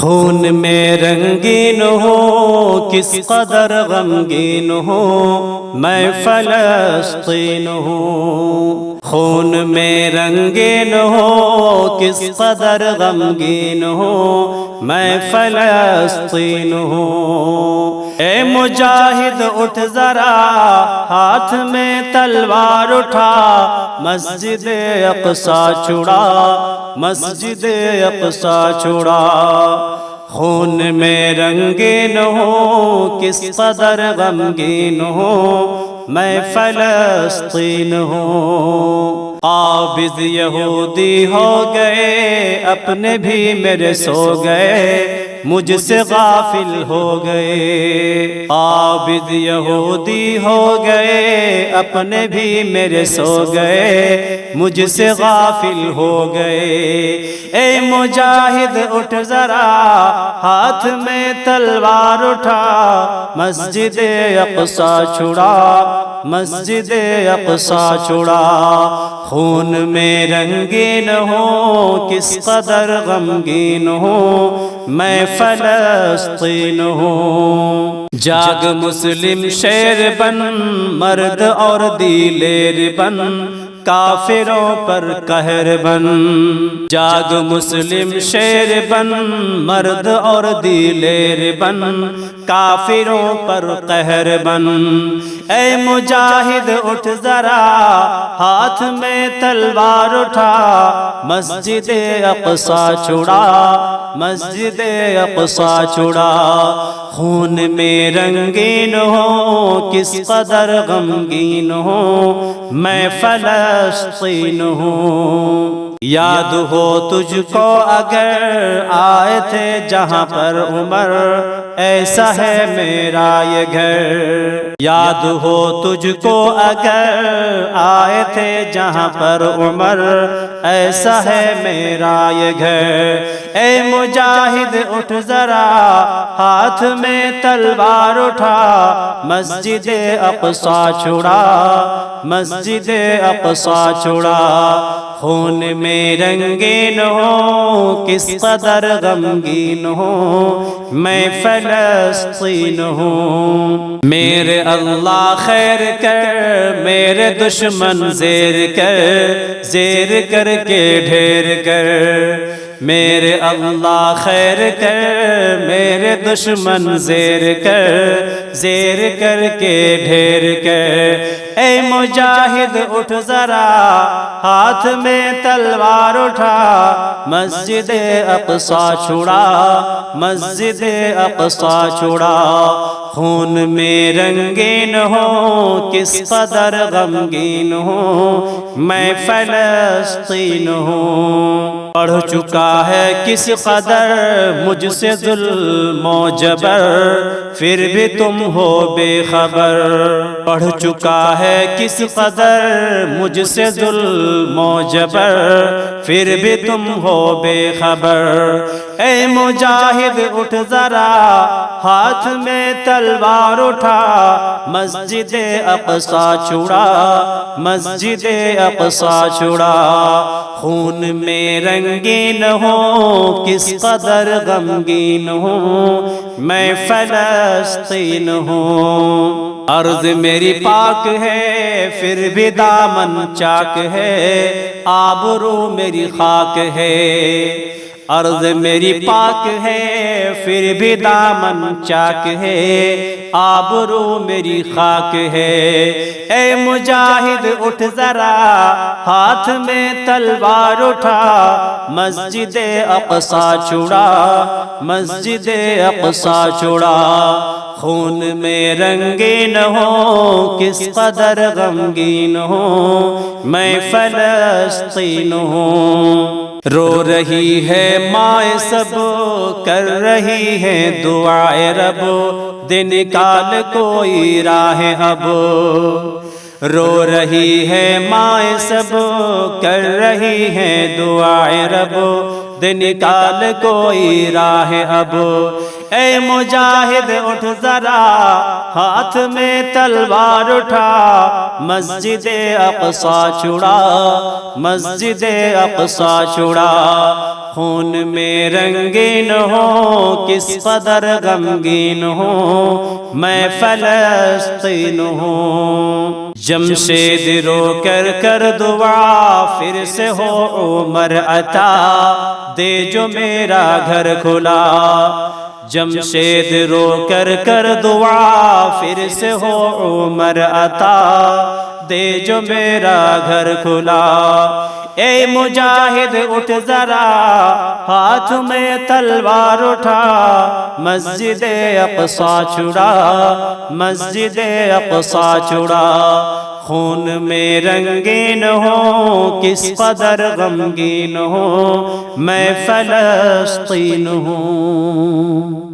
خون میں رنگین ہوں کس قدر غمگین ہوں میں فلسطین ہوں، خون میں رنگین ہوں کس قدر غمگین ہوں میں فلسطین ہوں۔ اے مجاہد اٹھ ذرا ہاتھ میں تلوار اٹھا، مسجد اقصی چھڑا، مسجد اقصی چھڑا۔ خون میں رنگین ہوں کس قدر غمگین ہوں میں فلسطین ہوں۔ قابض یہودی ہو گئے اپنے بھی میرے سو گئے، مجھ سے غافل ہو گئے۔ قابض یہودی ہو گئے اپنے بھی میرے سو گئے، مجھ سے غافل ہو گئے۔ اے مجاہد اٹھ ذرا ہاتھ میں تلوار اٹھا، مسجد اقصی چھڑا، مسجد اقصی چھڑا۔ خون میں رنگین ہوں کس قدر غمگین ہوں میں فلسطین ہوں۔ جاگ مسلم شیر بن، مرد اور دلیر بن، کافروں پر قہر بن۔ جاگ مسلم شیر بن، مرد اور دلیر بن، کافروں پر قہر بن۔ اے مجاہد اٹھ ذرا ہاتھ میں تلوار اٹھا، مسجد اقصی چھڑا، مسجد اقصی چھڑا۔ خون میں رنگین ہوں کس قدر غمگین ہوں میں فلسطین ہوں۔ یاد ہو تجھ کو اگر آئے تھے جہاں پر عمر، ایسا ہے میرا یہ گھر۔ یاد ہو تجھ کو اگر آئے تھے جہاں پر عمر، ایسا ہے میرا یہ گھر۔ اے مجاہد اٹھ ذرا ہاتھ میں تلوار اٹھا، مسجد اقصی چھڑا، مسجد اقصی چھڑا۔ خون میں رنگین ہوں کس قدر غمگین ہوں میں فلسطین ہوں۔ میرے اللہ خیر کر، میرے دشمن زیر کر، زیر کر کے ڈھیر کر۔ میرے اللہ خیر کر، میرے دشمن زیر کر، زیر کر کے ڈھیر کر۔ اے مجاہد اٹھ ذرا ہاتھ میں تلوار اٹھا، مسجد اقصی چھڑا، مسجد اقصی چھڑا۔ خون میں رنگین ہوں کس قدر غمگین ہوں میں فلسطین ہوں۔ پڑھ چکا ہے کس قدر مجھ سے ظلم و جبر، پھر بھی تم ہو بے خبر۔ پڑھ چکا ہے کس قدر مجھ سے ظلم و جبر، پھر بھی تم ہو بے خبر۔ اے مجاہد اٹھ ذرا ہاتھ میں تلوار اٹھا، مسجد اقصی چھڑا، مسجد اقصی چھڑا۔ خون میں رنگین ہوں کس قدر غمگین ہوں میں فلسطین ہوں۔ عرض میری پاک ہے پھر بھی دامن چاک ہے، آبرو میری خاک ہے۔ عرض میری پاک ہے پھر بھی دامن چاک ہے، آبرو میری خاک ہے۔ اے مجاہد اٹھ ذرا ہاتھ میں تلوار اٹھا، مسجد اقصی چھڑا، مسجد اقصی چھڑا۔ خون میں رنگین ہوں کس قدر غمگین ہوں میں فلسطین ہوں۔ رو رہی ہے مائیں سب، کر رہی ہے دعائے رب، دن نکال کوئی راہ اب۔ رو رہی ہے مائیں سب، کر رہی ہے دعائے رب، دن نکال کوئی راہ اب۔ اے مجاہد اٹھ ذرا ہاتھ میں تلوار اٹھا مسجد اقصی چھڑا مسجد اقصی چھڑا خون میں رنگین ہوں کس قدر غمگین ہوں میں فلسطین ہوں جمشید رو کر دعا پھر سے ہو عمر عطا دے جو میرا گھر کھلا جمشید رو کر دعا پھر سے ہو عمر عطا دے جو میرا گھر کھلا اے مجاہد اٹھ ذرا ہاتھ میں تلوار اٹھا مسجد اقصی چھڑا مسجد اقصی چھڑا خون میں رنگین ہوں کس قدر غمگین ہوں میں فلسطین ہوں